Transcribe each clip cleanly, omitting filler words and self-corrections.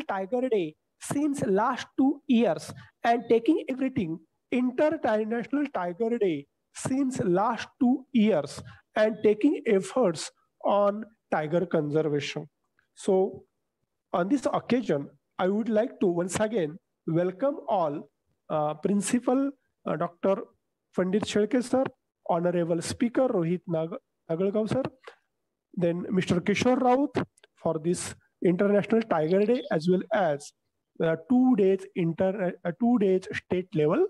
International Tiger Day since last 2 years and taking everything. International Tiger Day since last 2 years and taking efforts on tiger conservation. So on this occasion, I would like to once again welcome all Principal Dr. Pandit Shelke sir, Honorable Speaker Rohit Nagalgaon sir, then Mr. Kishore Raut for this International Tiger Day, as well as 2 days 2 days state level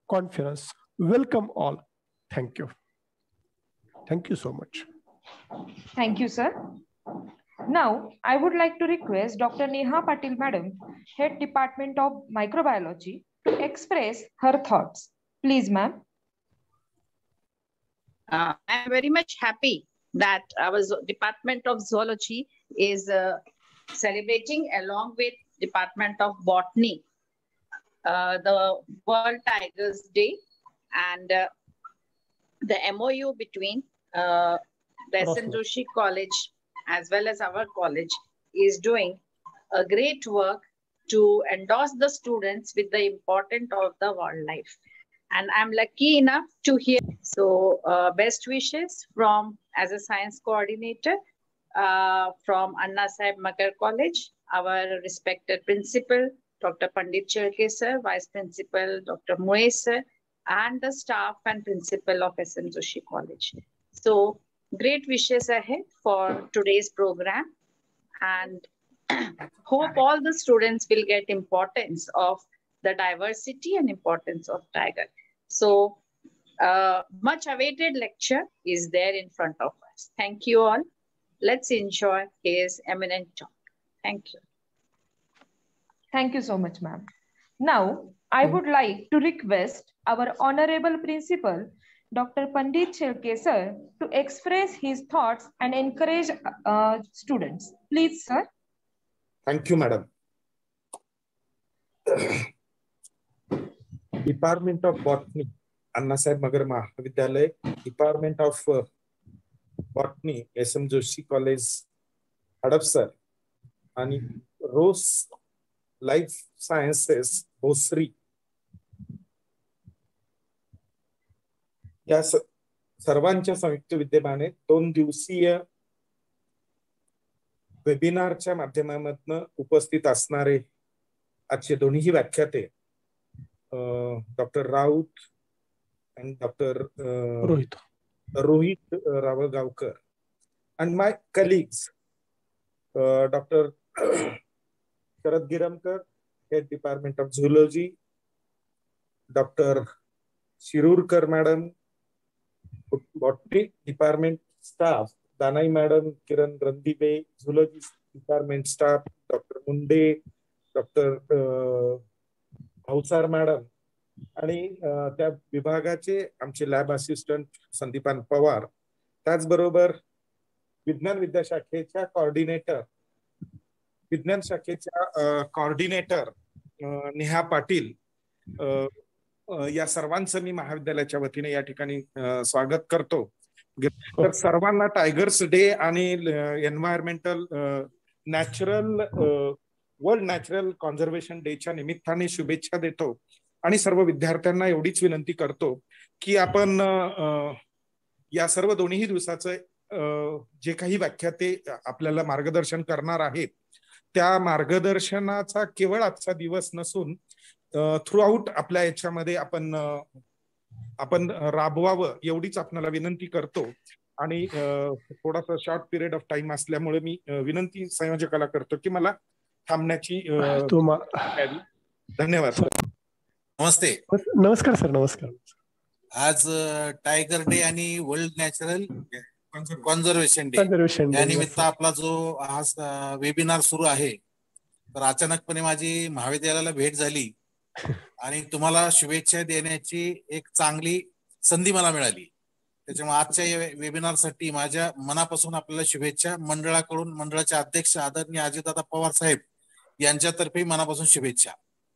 conference. Welcome all. Thank you. Thank you so much. Thank you, sir. Now, I would like to request Dr. Neha Patil Madam, Head Department of Microbiology, to express her thoughts. Please, ma'am. I am very much happy that our Department of Zoology is celebrating along with Department of Botany the World Tigers Day, and the MOU between the S.N. Joshi College as well as our college is doing a great work to endorse the students with the importance of the wildlife. And I'm lucky enough to hear. So best wishes from, as a science coordinator, from Anna Saheb Magar College, our respected principal, Dr. Pandit Shelke sir, Vice Principal, Dr. Moe sir, and the staff and principal of S.N. Joshi College. So great wishes ahead for today's program, and hope all the students will get importance of the diversity and importance of tiger. So much awaited lecture is there in front of us. Thank you all. Let's enjoy his eminent talk. Thank you. Thank you so much, ma'am. Now, I would like to request our Honorable Principal, Dr. Pandit Shelke sir, to express his thoughts and encourage students. Please, sir. Thank you, madam. Department of Botany, Anna Saheb Magar Mahavidyalaya, Department of Botany, S.M. Joshi College, Hadap sir, and Rose Life Sciences, Bosri. या सर्वांच्या संयुक्त विद्यमाने 2 दिवसीय वेबिनारच्या माध्यमातून उपस्थित असणारे आजचे दोन्ही व्याख्याते doctor Raut and Dr. Rohit Ravagaonkar, and my colleagues, Dr. Sharad Giramkar, Head Department of Zoology, Dr. Shirurkar Madam, Botany Department staff, Danai Madam, Kiran Randibe, Zoology Department staff, Dr. Munde, Dr. Bhausar Madam, आणि त्या विभागाचे आमचे lab assistant Sandipan Pawar, त्याचबरोबर विज्ञान विद्याशाखेच्या coordinator Neha Patil, या सर्वांचं मी महाविद्यालयाच्या वतीने या ठिकाणी स्वागत करतो. तर सर्वांना टायगर्स डे आणि एन्व्हायरमेंटल वर्ल्ड नॅचरल कॉन्झर्वेशन डेच्या निमित्ताने शुभेच्छा देतो आणि सर्व विद्यार्थ्यांना एवढीच विनंती करतो की आपण या सर्व दोन्ही दिवसाचं जे काही व्याख्याते आपल्याला मार्गदर्शन करणार आहेत त्या मार्गदर्शनाचा केवळ आजचा दिवस नसून थ्रू आउट आपल्या याच्यामध्ये आपण राबवावं एवढीच आपल्याला विनंती करतो. आणि थोडासा शॉर्ट पिरियड ऑफ टाइम असल्यामुळे मी विनंती संयोजकाला करतो की मला थांबण्याची धन्यवाद. नमस्ते. नमस्कार सर. नमस्कार. आज टायगर डे आणि वर्ल्ड नॅचरल कॉन्झर्वेशन डे या निमित्त आपला जो आज वेबिनार सुरू आहे, तर अचानकपणे माझी महाविद्यालयाला भेट झाली आणि तुम्हाला शुभेच्छा देण्याची एक चांगली संधी मला मिळाली. त्याच्यामुळे आजच्या या वेबिनारसाठी माझ्या मनापासून आपल्याला शुभेच्छा. मंडळाकडून मंडळाचे अध्यक्ष आदरणीय अजितदादा पवार साहेब यांच्यातर्फे मनापासून शुभेच्छा.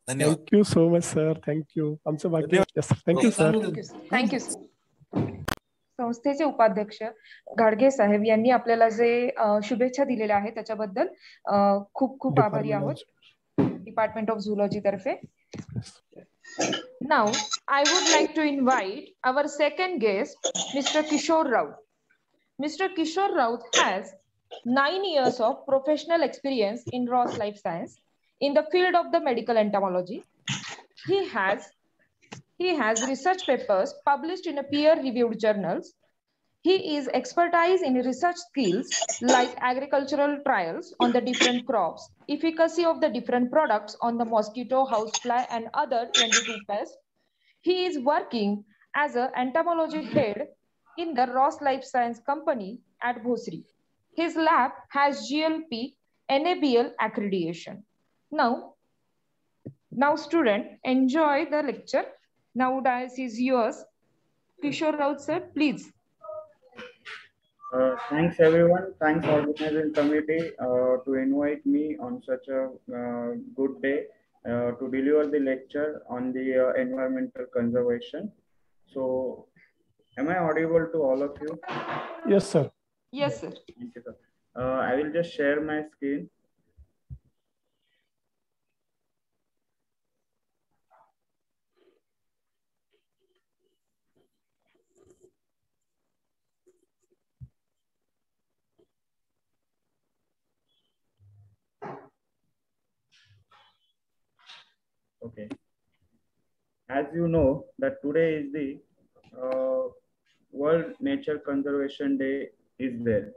धन्यवाद. Thank you so much sir. Thank you. आमचं भाग्य. Thank you sir. थँक्यू. संस्थेचे उपाध्यक्ष घाडगे साहेब यांनी आपल्याला जे शुभेच्छा दिलेल्या आहेत त्याच्याबद्दल खूप खूप आभारी आहोत. Department of Zoology tarfe. Now, I would like to invite our second guest, Mr. Kishore Raut. Mr. Kishore Raut has 9 years of professional experience in Ross Life Science in the field of the medical entomology. He has research papers published in peer-reviewed journals. He is expertise in research skills like agricultural trials on the different crops, efficacy of the different products on the mosquito, housefly, and other 22 pests. He is working as an entomology head in the Ross Life Science Company at Bhosri. His lab has GLP NABL accreditation. Now student, enjoy the lecture. Now dais is yours. Kishore Raut sir, please. Thanks everyone. Thanks organizing committee to invite me on such a good day to deliver the lecture on the environmental conservation. So, am I audible to all of you? Yes, sir. Yes, sir. Thank you, sir. I will just share my screen. Okay. As you know that today is the World Nature Conservation Day is there.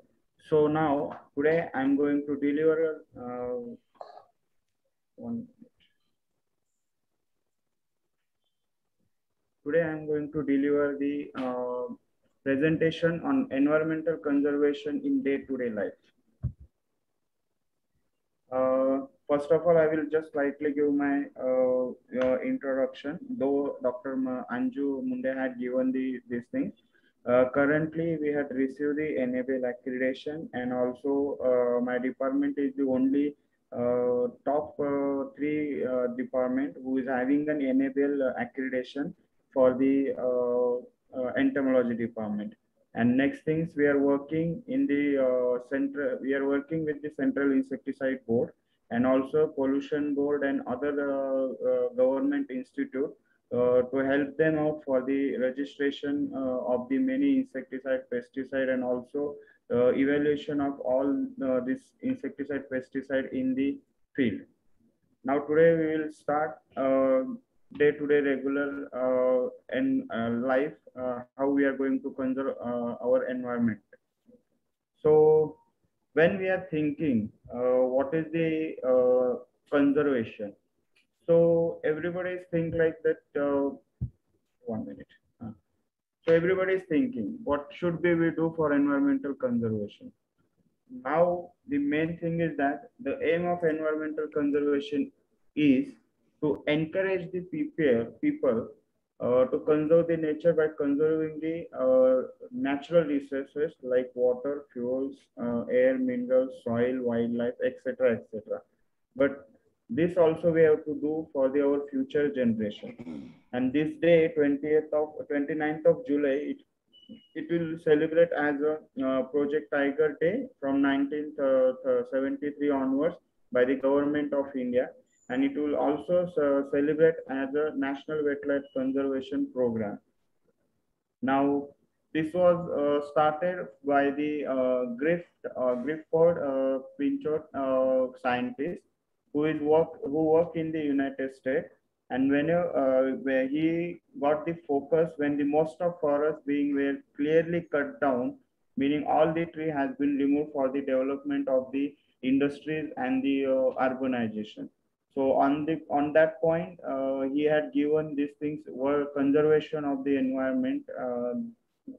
So now today I'm going to deliver Today I'm going to deliver the presentation on environmental conservation in day-to-day life. First of all, I will just slightly give my introduction, though Dr. Anju Munde had given this thing. Currently, we had received the NABL accreditation, and also my department is the only top 3 department who is having an NABL accreditation for the entomology department. And next things, we are working in the we are working with the Central Insecticide Board and also Pollution Board and other government institute to help them out for the registration of the many insecticide, pesticide, and also evaluation of all this insecticide, pesticide in the field. Now today we will start day-to-day regular and life, how we are going to conserve our environment. So when we are thinking what is the conservation, so everybody is thinking like that. 1 minute. So everybody is thinking what should we do for environmental conservation. Now the main thing is that the aim of environmental conservation is to encourage the people to conserve the nature by conserving the natural resources like water, fuels, air, minerals, soil, wildlife, etc., etc. But this also we have to do for our future generation. And this day, 29th of July, it will celebrate as a Project Tiger Day from 1973 onwards by the government of India. And it will also celebrate as a National Wetland Conservation Program. Now, this was started by the Grifford Pinchot scientist who work in the United States. And where he got the focus when the most of forests were clearly cut down, meaning all the tree has been removed for the development of the industries and the urbanization. So on that point, he had given these things were conservation of the environment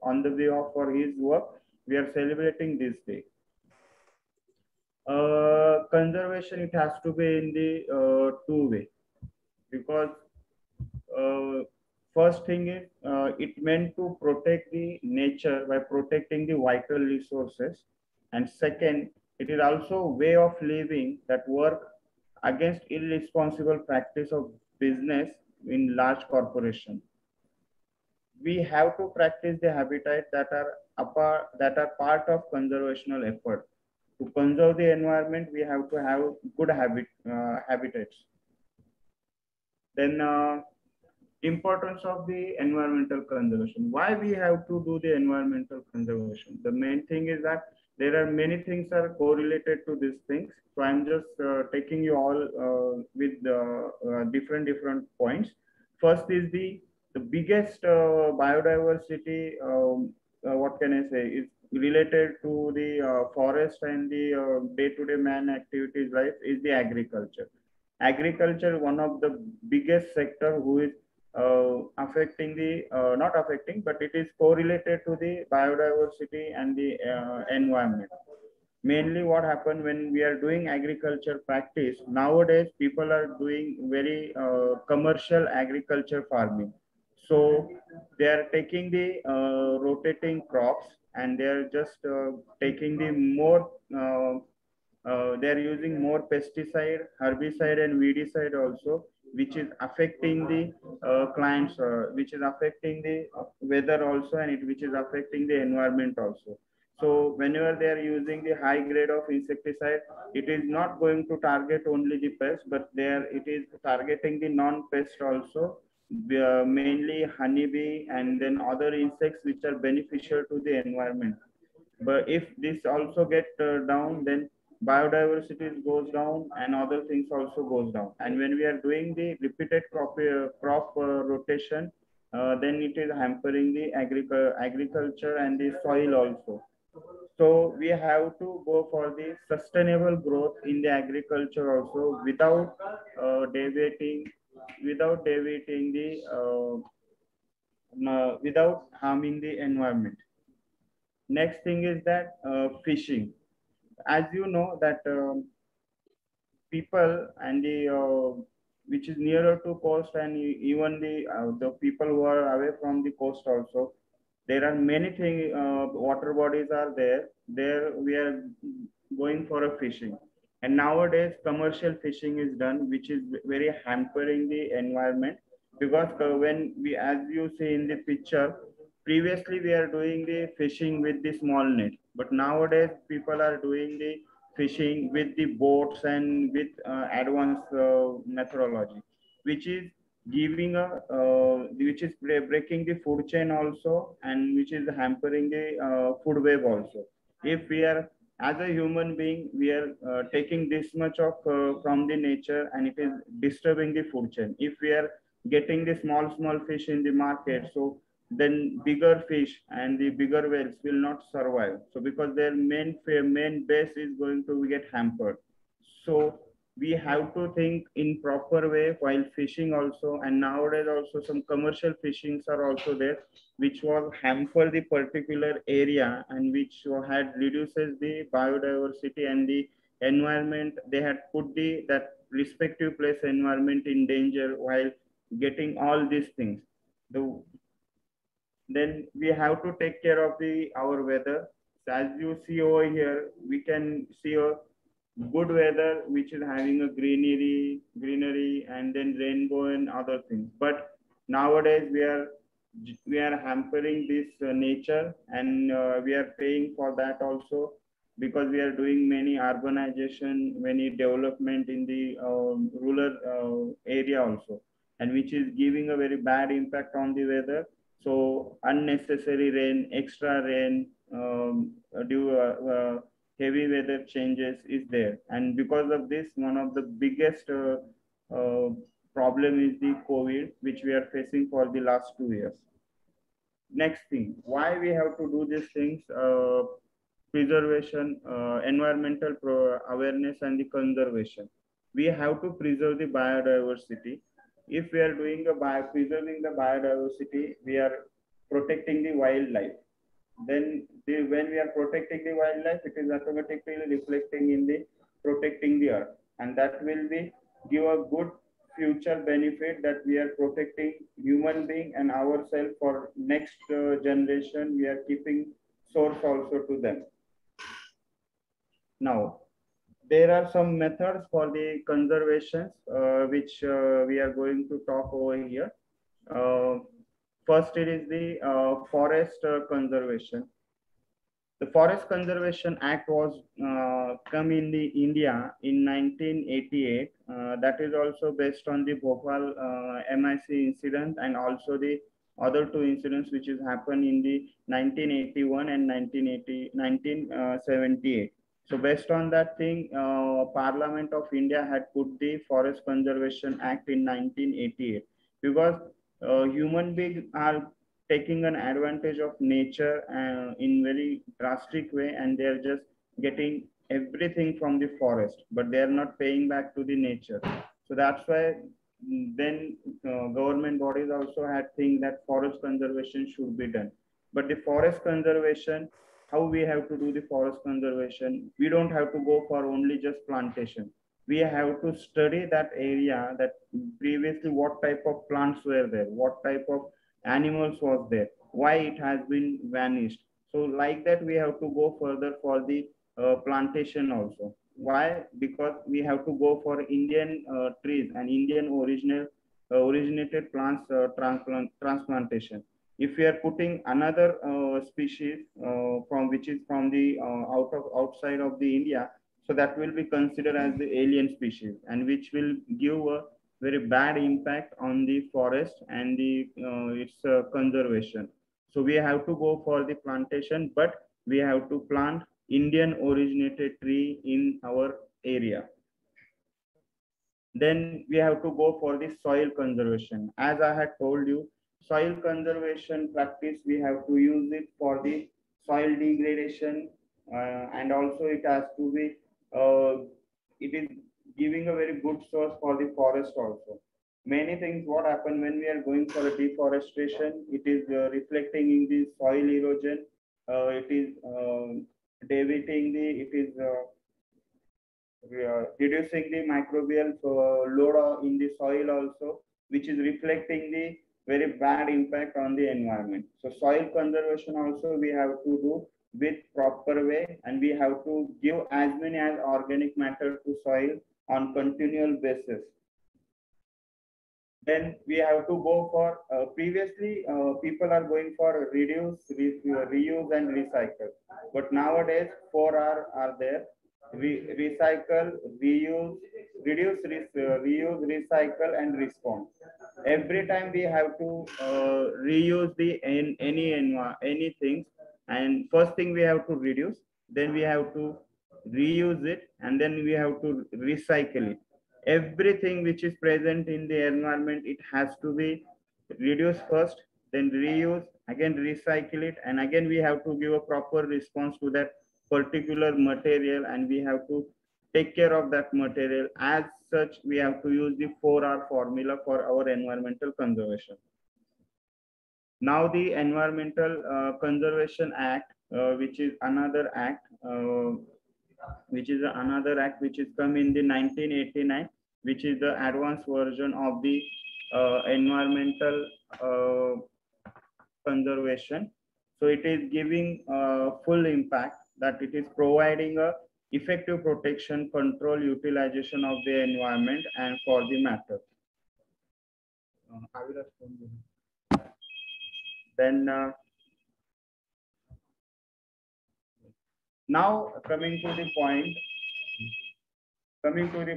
on the way of for his work. We are celebrating this day. Conservation, it has to be in the two way, because first thing is it meant to protect the nature by protecting the vital resources, and second, it is also a way of living that work against irresponsible practice of business in large corporations. We have to practice the habitat that are part of conservational effort. To conserve the environment, we have to have good habitats. Then importance of the environmental conservation. Why we have to do the environmental conservation? The main thing is that there are many things are correlated to these things. So I'm just taking you all with different points. First is the biggest biodiversity. What can I say? Is related to the forest and the day-to-day man activities life is the agriculture. Agriculture, one of the biggest sector who is affecting the not affecting, but it is correlated to the biodiversity and the environment. Mainly what happened when we are doing agriculture practice nowadays, people are doing very commercial agriculture farming. So they are taking the rotating crops, and they are just taking the more they are using more pesticide, herbicide, and weedicide also, which is affecting the clients, which is affecting the weather also, and which is affecting the environment also. So whenever they are using the high grade of insecticide, it is not going to target only the pest, but it is targeting the non-pest also, mainly honeybee and then other insects which are beneficial to the environment. But if this also get down, then biodiversity goes down and other things also goes down. And when we are doing the repeated crop rotation, then it is hampering the agriculture and the soil also. So we have to go for the sustainable growth in the agriculture also without deviating without harming the environment. Next thing is that fishing. As you know that people and the which is nearer to coast, and even the people who are away from the coast also, there are many things, water bodies are there. There we are going for a fishing. And nowadays commercial fishing is done, which is very hampering the environment, because when we, as you see in the picture, previously we are doing the fishing with the small net, but nowadays people are doing the fishing with the boats and with advanced methodology, which is giving which is breaking the food chain also, and which is hampering the food web also. If we are, as a human being, we are taking this much of from the nature, and it is disturbing the food chain. If we are getting the small fish in the market, so then bigger fish and the bigger whales will not survive. So because their main base is going to get hampered. So we have to think in proper way while fishing also. And nowadays also some commercial fishings are also there, which will hamper the particular area, and which had reduces the biodiversity and the environment. They had put that respective place environment in danger while getting all these things. Then we have to take care of our weather. So as you see over here, we can see a good weather which is having a greenery and then rainbow and other things. But nowadays we are hampering this nature, and we are paying for that also, because we are doing many urbanization, many development in the rural area also, and which is giving a very bad impact on the weather. So unnecessary rain, extra rain, heavy weather changes is there. And because of this, one of the biggest problem is the COVID, which we are facing for the last 2 years. Next thing, why we have to do these things, preservation, environmental awareness and the conservation. We have to preserve the biodiversity. If we are doing preserving the biodiversity, we are protecting the wildlife. Then when we are protecting the wildlife, it is automatically reflecting in the protecting the earth, and that will give a good future benefit, that we are protecting human being and ourselves for next generation. We are keeping source also to them. Now, there are some methods for the conservations, which we are going to talk over here. First, it is the forest conservation. The Forest Conservation Act was come in the India in 1988. That is also based on the Bhopal MIC incident and also the other two incidents which has happened in the 1981 and 1978. So based on that thing, Parliament of India had put the Forest Conservation Act in 1988 because human beings are taking an advantage of nature in very drastic way, and they're just getting everything from the forest, but they're not paying back to the nature. So that's why then government bodies also had think that forest conservation should be done. But the forest conservation, how we have to do the forest conservation, we don't have to go for only just plantation. We have to study that area, that previously what type of plants were there, what type of animals was there, why it has been vanished. So like that we have to go further for the plantation also. Why? Because we have to go for Indian trees and Indian originated plants transplantation. If we are putting another species from which is from the outside of the India, so that will be considered as the alien species, and which will give a very bad impact on the forest and the its conservation. So we have to go for the plantation, but we have to plant Indian originated tree in our area. Then we have to go for the soil conservation. As I had told you, soil conservation practice, we have to use it for the soil degradation, and also it has to be, it is giving a very good source for the forest also. Many things what happen when we are going for a deforestation, it is reflecting in the soil erosion, it is deviating the, it is reducing the microbial load in the soil also, which is reflecting the very bad impact on the environment. So soil conservation also we have to do with proper way, and we have to give as many as organic matter to soil on continual basis. Then we have to go for previously people are going for reduce, reuse and recycle, but nowadays 4R are there: recycle, reuse, reduce, reuse, recycle, and respond. Every time we have to reuse the anything, and first thing we have to reduce, then we have to reuse it, and then we have to recycle it. Everything which is present in the environment, it has to be reduced first, then reuse, again recycle it, and again we have to give a proper response to that particular material, and we have to take care of that material. As such, we have to use the 4R formula for our environmental conservation. Now the Environmental Conservation Act, which is another act, which is come in the 1989, which is the advanced version of the environmental conservation. So it is giving full impact, that it is providing a effective protection, control, utilization of the environment and for the matter. Then now coming to the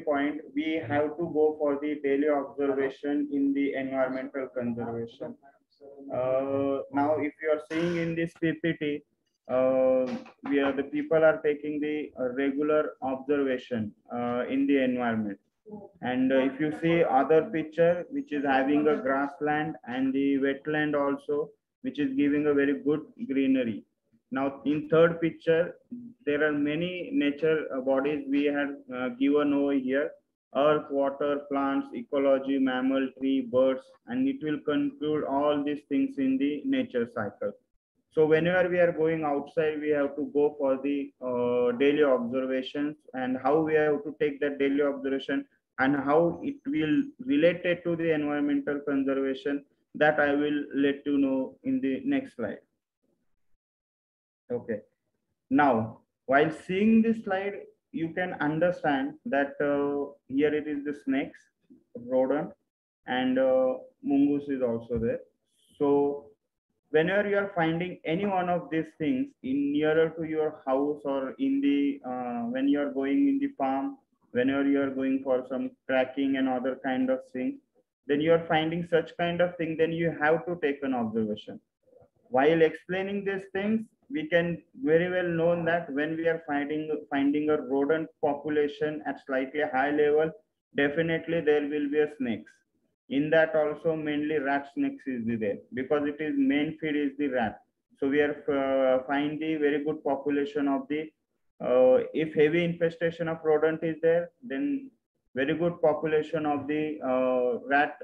point, we have to go for the daily observation in the environmental conservation. Now, if you are seeing in this PPT, the people are taking the regular observation in the environment. And if you see other picture, which is having a grassland and the wetland also, which is giving a very good greenery. Now, in third picture, there are many nature bodies we have given over here: earth, water, plants, ecology, mammal, tree, birds, and it will conclude all these things in the nature cycle. So whenever we are going outside, we have to go for the daily observations, and how we have to take that daily observation and how it will relate it to the environmental conservation, that I will let you know in the next slide. Okay. Now, while seeing this slide, you can understand that here it is the snakes, rodent, and mongoose is also there. So whenever you are finding any one of these things in nearer to your house or in the when you are going in the farm, whenever you are going for some tracking and other kind of things, then you are finding such kind of thing, then you have to take an observation. While explaining these things, we can very well know that when we are finding a rodent population at slightly high level, definitely there will be a snakes. In that also mainly rat snakes is there, because it is main feed is the rat. So we are find the very good population of the if heavy infestation of rodent is there, then very good population of the rat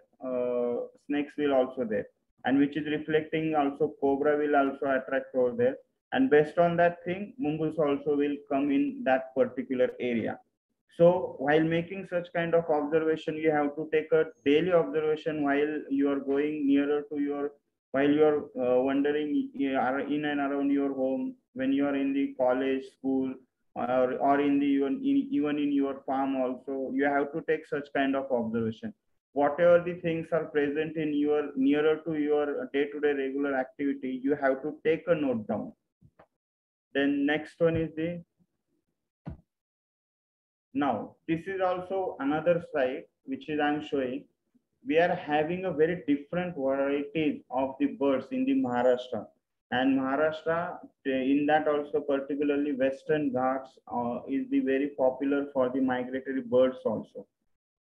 snakes will also there, and which is reflecting also cobra will also attract over there, and based on that thing mongoose also will come in that particular area. So while making such kind of observation, you have to take a daily observation while you are going nearer to your, while you are wandering in and around your home, when you are in the college, school, or in the even in your farm also, you have to take such kind of observation. Whatever the things are present in your nearer to your day-to-day regular activity, you have to take a note down. Then next one is the, now this is also another slide which is I'm showing. We are having a very different varieties of the birds in the Maharashtra, and Maharashtra in that also particularly Western Ghats is the very popular for the migratory birds also.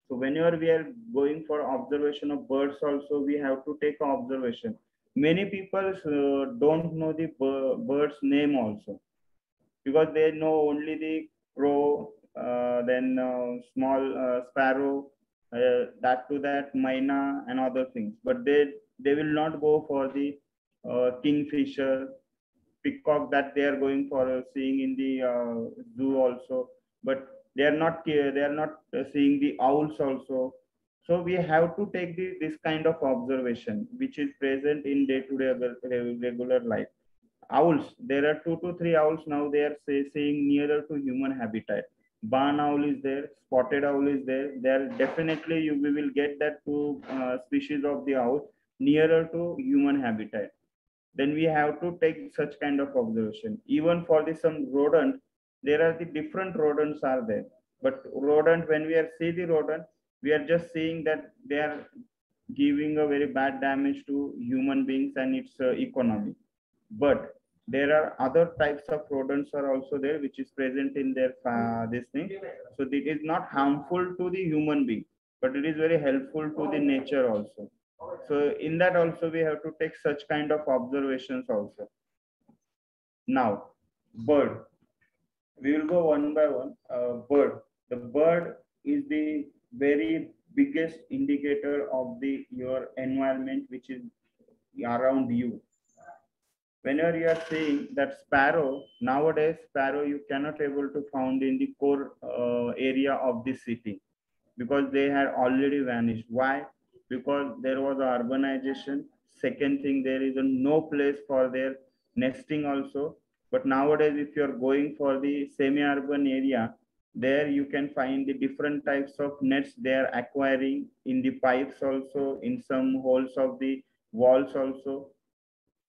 So whenever we are going for observation of birds also, we have to take observation. Many people don't know the bird's name also, because they know only the crow, then small sparrow, that to that myna and other things. But they will not go for the kingfisher, peacock that they are going for seeing in the zoo also. But they are not seeing the owls also. So we have to take this kind of observation which is present in day-to-day regular life. Owls, there are 2 to 3 owls now, they are seeing nearer to human habitat. Barn owl is there, spotted owl is there. There definitely we will get that two species of the owl nearer to human habitat. Then we have to take such kind of observation. Even for the some rodent, there are the different rodents are there. But rodent, when we are see the rodent, we are just seeing that they are giving a very bad damage to human beings and its economy. But there are other types of rodents are also there which is present in their this thing. So it is not harmful to the human being, but it is very helpful to the nature also. So in that also we have to take such kind of observations also. Now bird, we will go one by one. Bird, the bird is the very biggest indicator of the your environment which is around you. Whenever you are seeing that sparrow, nowadays sparrow you cannot able to found in the core area of the city, because they had already vanished. Why? Because there was urbanization. Second thing, there is no place for their nesting also. But nowadays if you are going for the semi-urban area, there you can find the different types of nets they are acquiring in the pipes also, in some holes of the walls also.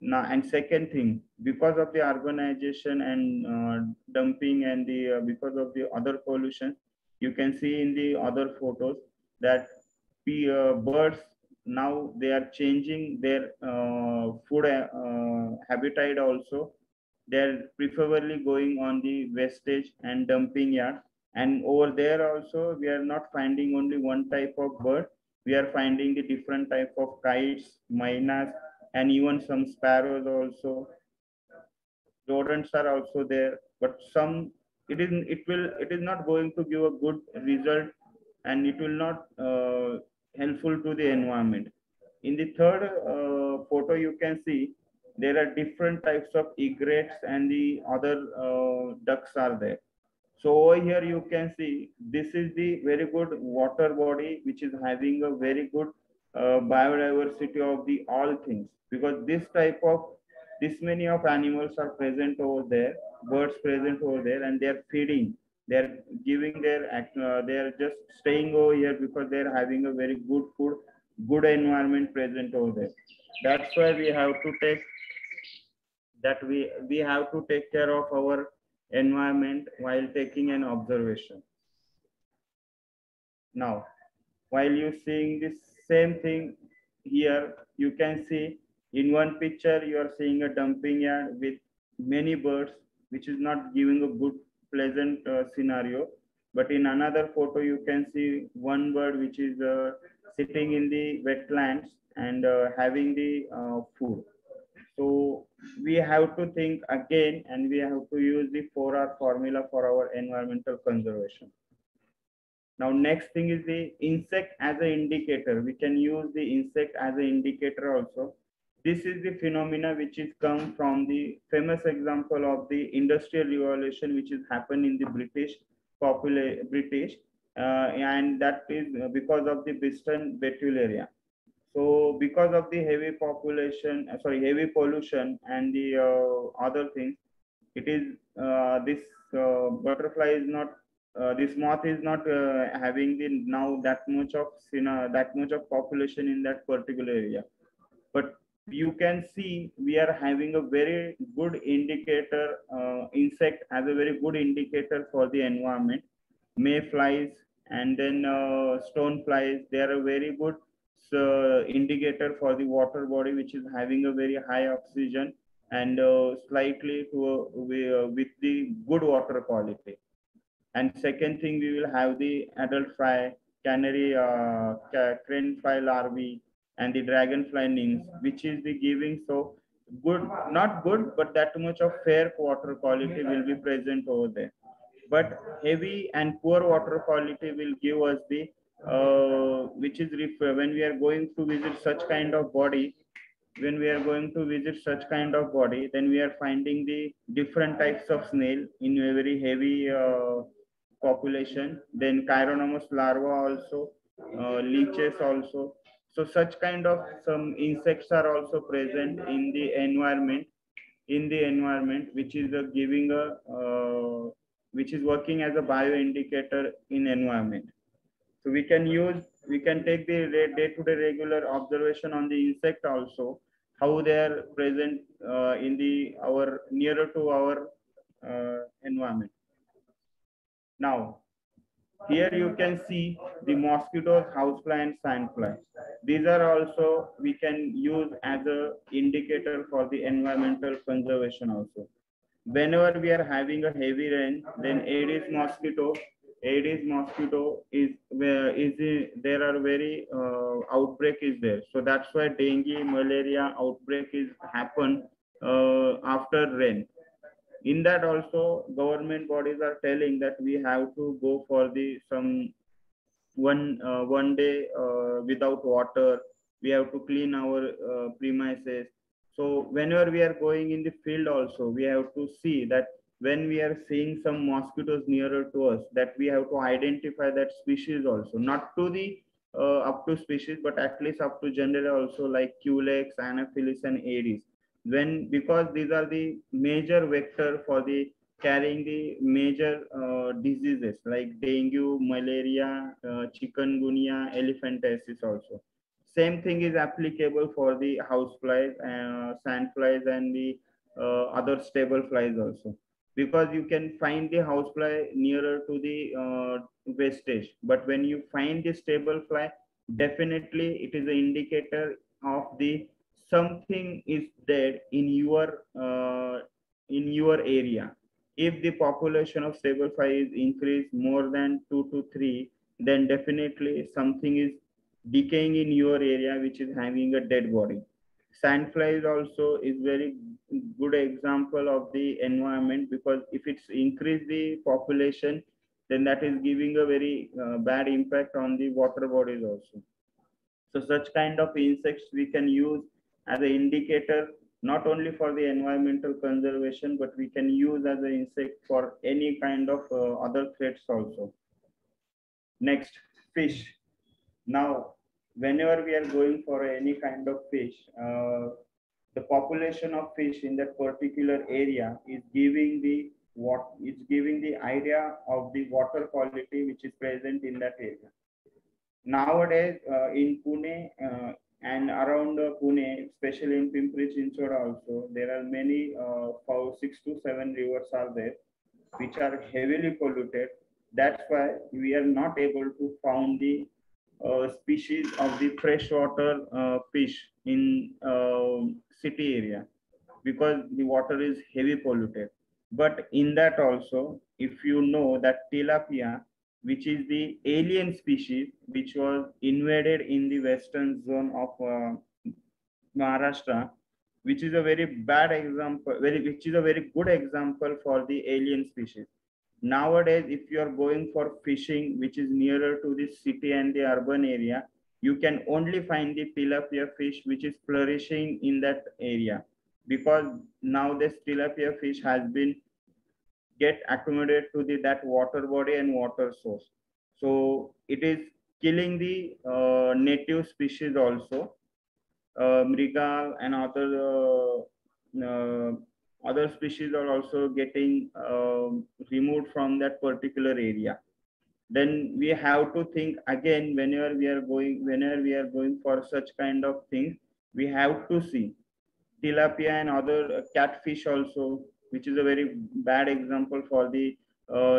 Now, and second thing, because of the urbanization and dumping and the because of the other pollution, you can see in the other photos that birds now they are changing their food habitat also. They're preferably going on the wastage and dumping yard. And over there also, we are not finding only one type of bird. We are finding the different type of kites, mynas, and even some sparrows also. Rodents are also there, but some it is not going to give a good result, and it will not helpful to the environment. In the third photo, you can see there are different types of egrets and the other ducks are there. So over here you can see this is the very good water body which is having a very good biodiversity of the all things, because this many of animals are present over there, birds present over there, and they are feeding. They are giving their they are just staying over here because they are having a very good food, good environment present over there. That's why we have to take that we have to take care of our environment while taking an observation. Now, while you seeing this same thing here, you can see in one picture you are seeing a dumping yard with many birds, which is not giving a good pleasant scenario. But in another photo you can see one bird which is sitting in the wetlands and having the food. So we have to think again, and we have to use the 4R formula for our environmental conservation. Now, next thing is the insect as an indicator. We can use the insect as an indicator also. This is the phenomena which is come from the famous example of the industrial revolution, which is happened in the British, and that is because of the Bristol Betulia. So because of the heavy heavy pollution and the other things, it is this butterfly is not, this moth is not having the now that much of population in that particular area. But you can see we are having a very good indicator, insect as a very good indicator for the environment. Mayflies and then stone flies, they are a very good indicator for the water body, which is having a very high oxygen and slightly with the good water quality. And second thing, we will have the adult fly, canary, crane fly larvae, and the dragonfly nymphs, which is the giving so good, not good, but that much of fair water quality will be present over there. But heavy and poor water quality will give us the which is when we are going to visit such kind of body, then we are finding the different types of snail in a very heavy population, then chironomus larva also, leeches also. So such kind of some insects are also present in the environment, which is giving a which is working as a bioindicator in environment. So we can take the day-to-day regular observation on the insect also, how they are present in our nearer to our environment. Now, here you can see the mosquitoes, housefly, and sandfly. These are also we can use as a indicator for the environmental conservation also. Whenever we are having a heavy rain, then Aedes mosquito is there are very outbreak is there. So that's why dengue, malaria outbreak is happen after rain. In that also, government bodies are telling that we have to go for the some one day without water. We have to clean our premises. So whenever we are going in the field also, we have to see that when we are seeing some mosquitoes nearer to us, that we have to identify that species also, not to the up to species, but at least up to gender also, like Culex, Anopheles, and Aedes. Because these are the major vector for the carrying the major diseases like dengue, malaria, chikungunya, elephantiasis also. Same thing is applicable for the houseflies, sandflies, and the other stable flies also. Because you can find the housefly nearer to the wastage, but when you find the stable fly, definitely it is an indicator of the something is dead in your area. If the population of stable fly is increased more than 2 to 3, then definitely something is decaying in your area, which is having a dead body. Sandflies also is very good example of the environment, because if it's increased the population, then that is giving a very bad impact on the water bodies also. So such kind of insects we can use as an indicator, not only for the environmental conservation, but we can use as an insect for any kind of other threats also. Next, fish. Now, whenever we are going for any kind of fish, the population of fish in that particular area is giving the idea of the water quality which is present in that area. Nowadays, in Pune, And around Pune, especially in Pimpri Chinchwad also, there are many 6 to 7 rivers are there, which are heavily polluted. That's why we are not able to found the species of the freshwater fish in city area, because the water is heavy polluted. But in that also, if you know that tilapia, which is the alien species, which was invaded in the western zone of Maharashtra, which is a very bad example, which is a very good example for the alien species. Nowadays, if you are going for fishing, which is nearer to the city and the urban area, you can only find the tilapia fish, which is flourishing in that area, because now this tilapia fish has been get accommodated to the that water body and water source. So it is killing the native species also. Mriga and other species are also getting removed from that particular area. Then we have to think again, whenever we are going for such kind of things, we have to see tilapia and other catfish also, which is a very bad example for the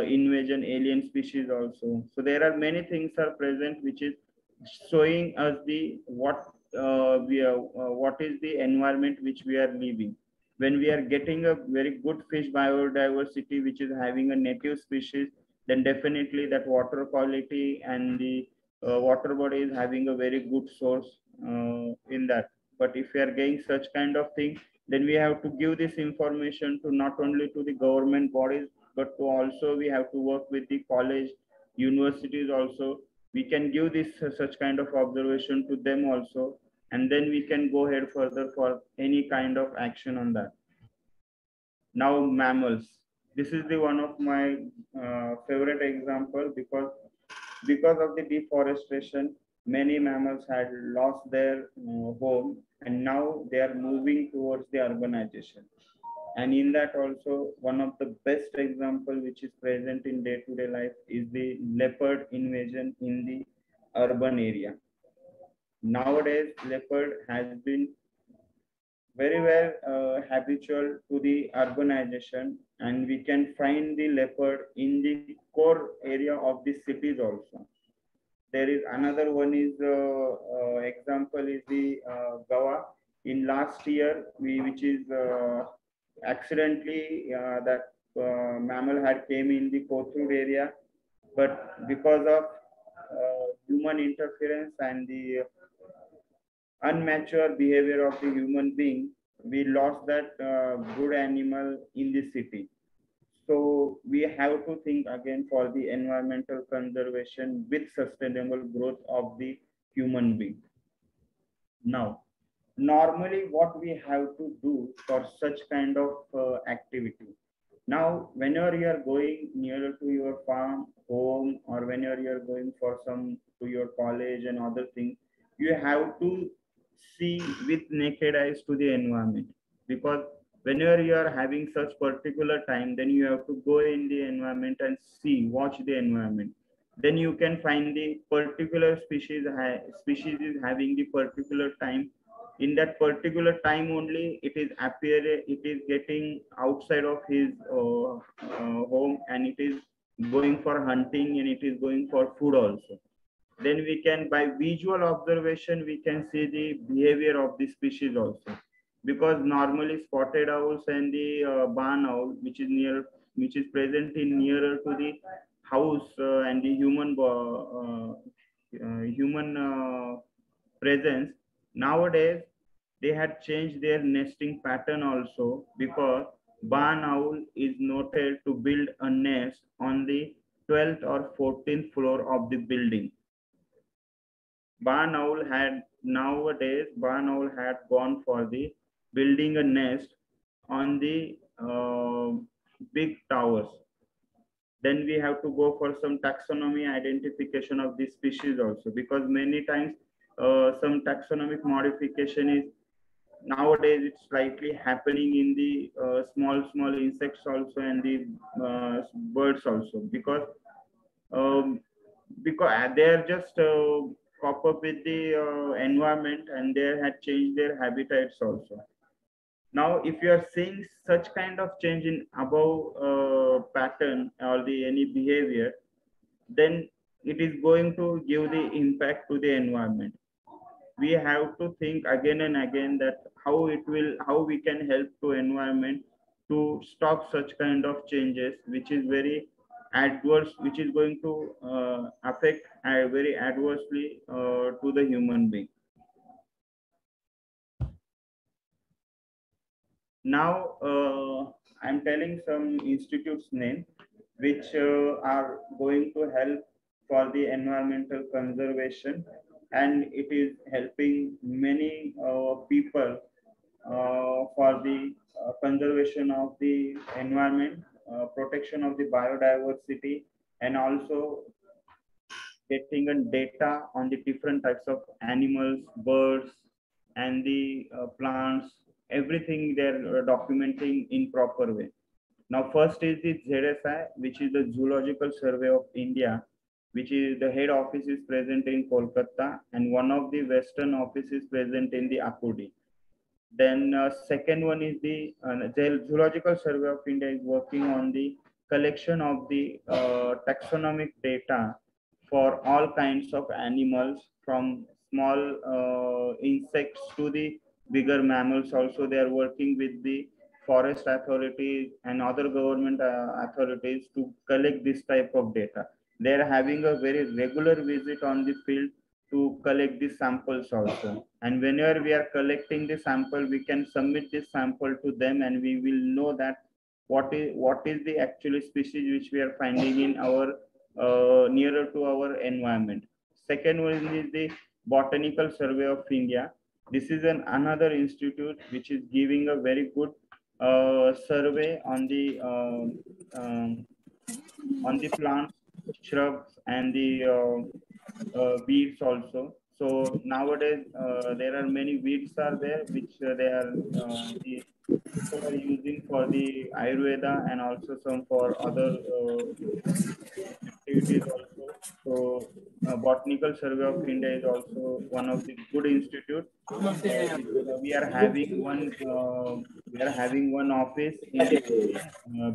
invasion alien species also. So there are many things are present which is showing us the what is the environment which we are living. When we are getting a very good fish biodiversity which is having a native species, then definitely that water quality and the water body is having a very good source in that. But if we are getting such kind of thing, then we have to give this information to not only to the government bodies, but to also we have to work with the college, universities also. We can give this such kind of observation to them also, and then we can go ahead further for any kind of action on that. Now mammals. This is the one of my favorite example, because of the deforestation, many mammals had lost their home, and now they are moving towards the urbanization. And in that also, one of the best example which is present in day-to-day life is the leopard invasion in the urban area. Nowadays, leopard has been very well habitual to the urbanization, and we can find the leopard in the core area of the cities also. There is another one is example is the Gawa. In last year, which is accidentally that mammal had came in the Kothur area, but because of human interference and the unmature behavior of the human being, we lost that good animal in the city. So we have to think again for the environmental conservation with sustainable growth of the human being. Now, normally what we have to do for such kind of activity. Now, whenever you are going nearer to your farm, home, or whenever you are going for some to your college and other things, you have to see with naked eyes to the environment, because whenever you are having such particular time, then you have to go in the environment and see, watch the environment. Then you can find the particular species is having the particular time. In that particular time only, it is getting outside of his home, and it is going for hunting, and it is going for food also. Then we can, by visual observation, we can see the behavior of the species also. Because normally spotted owls and the barn owl, which is present in nearer to the house and the human presence, nowadays they had changed their nesting pattern also, because barn owl is noted to build a nest on the 12th or 14th floor of the building. Nowadays barn owl had gone for the building a nest on the big towers. Then we have to go for some taxonomy identification of this species also, because many times some taxonomic modification is nowadays it's slightly happening in the small insects also, and the birds also, because they are just cope up with the environment, and they had changed their habitats also. Now, if you are seeing such kind of change in above pattern or the any behavior, then it is going to give the impact to the environment. We have to think again and again that how we can help to environment to stop such kind of changes, which is very adverse, which is going to affect very adversely to the human being. Now, I'm telling some institutes name which are going to help for the environmental conservation, and it is helping many people for the conservation of the environment, protection of the biodiversity, and also getting a data on the different types of animals, birds, and the plants, everything they're documenting in proper way. Now, first is the ZSI, which is the Zoological Survey of India, which is the head office is present in Kolkata, and one of the western offices present in the Akudi. Then second one is the Zoological Survey of India is working on the collection of the taxonomic data for all kinds of animals, from small insects to the bigger mammals. Also, they are working with the forest authorities and other government authorities to collect this type of data. They are having a very regular visit on the field to collect the samples also. And whenever we are collecting the sample, we can submit this sample to them, and we will know that what is the actual species which we are finding in our nearer to our environment. Second one is the Botanical Survey of India. This is another institute which is giving a very good survey on the plants, shrubs, and the weeds also. So nowadays there are many weeds are there which they are people are using for the Ayurveda, and also some for other activities also. So Botanical Survey of India is also one of the good institute. We are having one office in,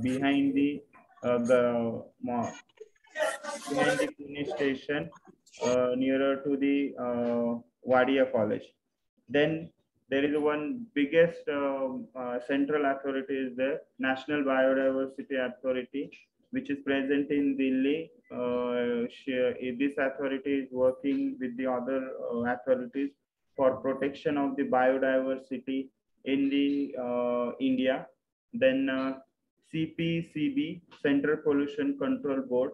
behind the Pune station, nearer to the Wadia College. Then there is one biggest central authority is the National Biodiversity Authority, which is present in Delhi. This authority is working with the other authorities for protection of the biodiversity in the India. Then CPCB, Central Pollution Control Board.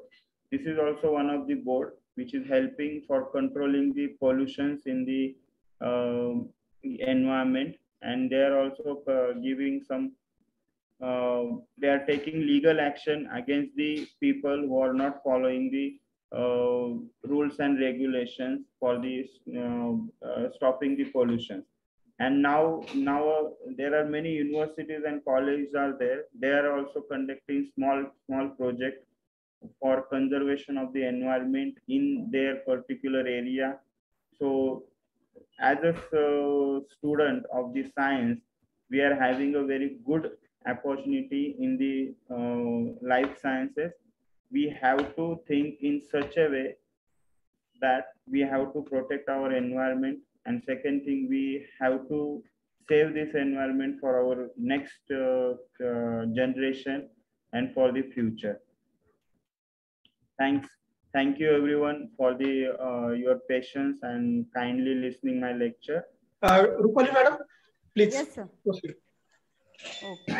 This is also one of the board which is helping for controlling the pollutions in the environment, and they are also giving some they are taking legal action against the people who are not following the rules and regulations for the stopping the pollution. And now there are many universities and colleges are there. They are also conducting small projects for conservation of the environment in their particular area. So as a student of the science, we are having a very good opportunity in the life sciences. We have to think in such a way that we have to protect our environment, and second thing, we have to save this environment for our next generation and for the future. Thank you everyone for the your patience and kindly listening my lecture. Rupali madam, please. Yes, sir. Proceed. Okay.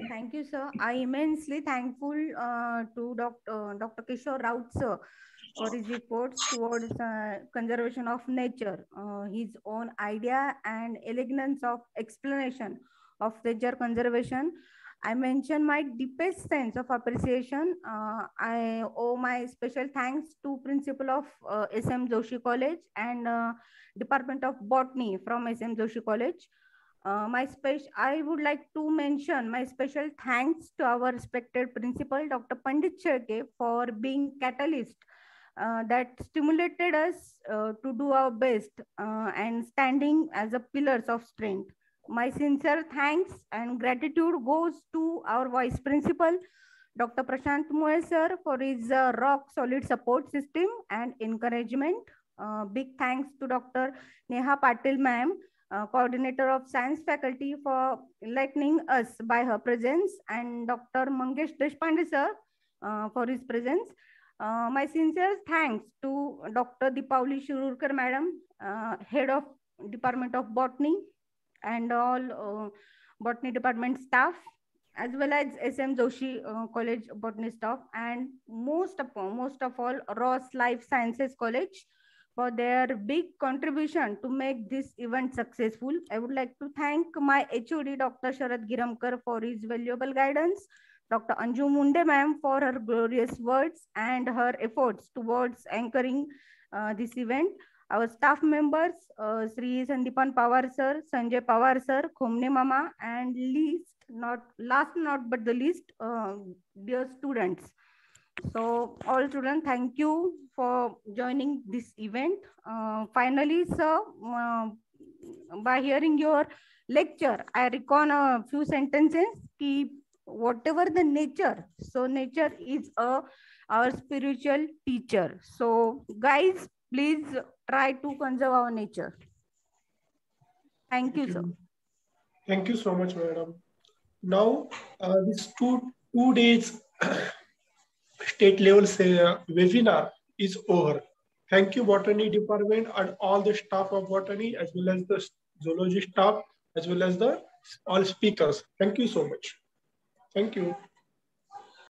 Thank you, sir. I immensely thankful to Dr. Kishore Raut, sir, for his reports towards conservation of nature, his own idea and elegance of explanation of nature conservation. I mention my deepest sense of appreciation. I owe my special thanks to Principal of SM Joshi College and Department of Botany from SM Joshi College. I would like to mention my special thanks to our respected principal, Dr. Pandit Shelke, for being catalyst that stimulated us to do our best and standing as a pillars of strength. My sincere thanks and gratitude goes to our Vice Principal, Dr. Prashant Moe sir, for his rock solid support system and encouragement. Big thanks to Dr. Neha Patil ma'am, coordinator of science faculty, for enlightening us by her presence, and Dr. Mangesh Deshpande sir for his presence. My sincere thanks to Dr. Deepavali Shururkar madam, head of Department of Botany, and all Botany department staff, as well as SM Joshi College Botany staff, and most of all Ross Life Sciences College for their big contribution to make this event successful. I would like to thank my HOD, Dr. Sharad Giramkar, for his valuable guidance, Dr. Anju Munde ma'am for her glorious words and her efforts towards anchoring this event. Our staff members, Sri Sandipan Pawar sir, Sanjay Pawar sir, Khomne mama, and last not but the least, dear students. So all students, thank you for joining this event. Finally, sir, by hearing your lecture, I recall a few sentences. Whatever the nature, so nature is our spiritual teacher. So guys, please try to conserve our nature. Thank you, sir. Thank you so much, madam. Now, this two days state level webinar is over. Thank you, Botany Department and all the staff of Botany, as well as the zoology staff, as well as the all speakers. Thank you so much. Thank you.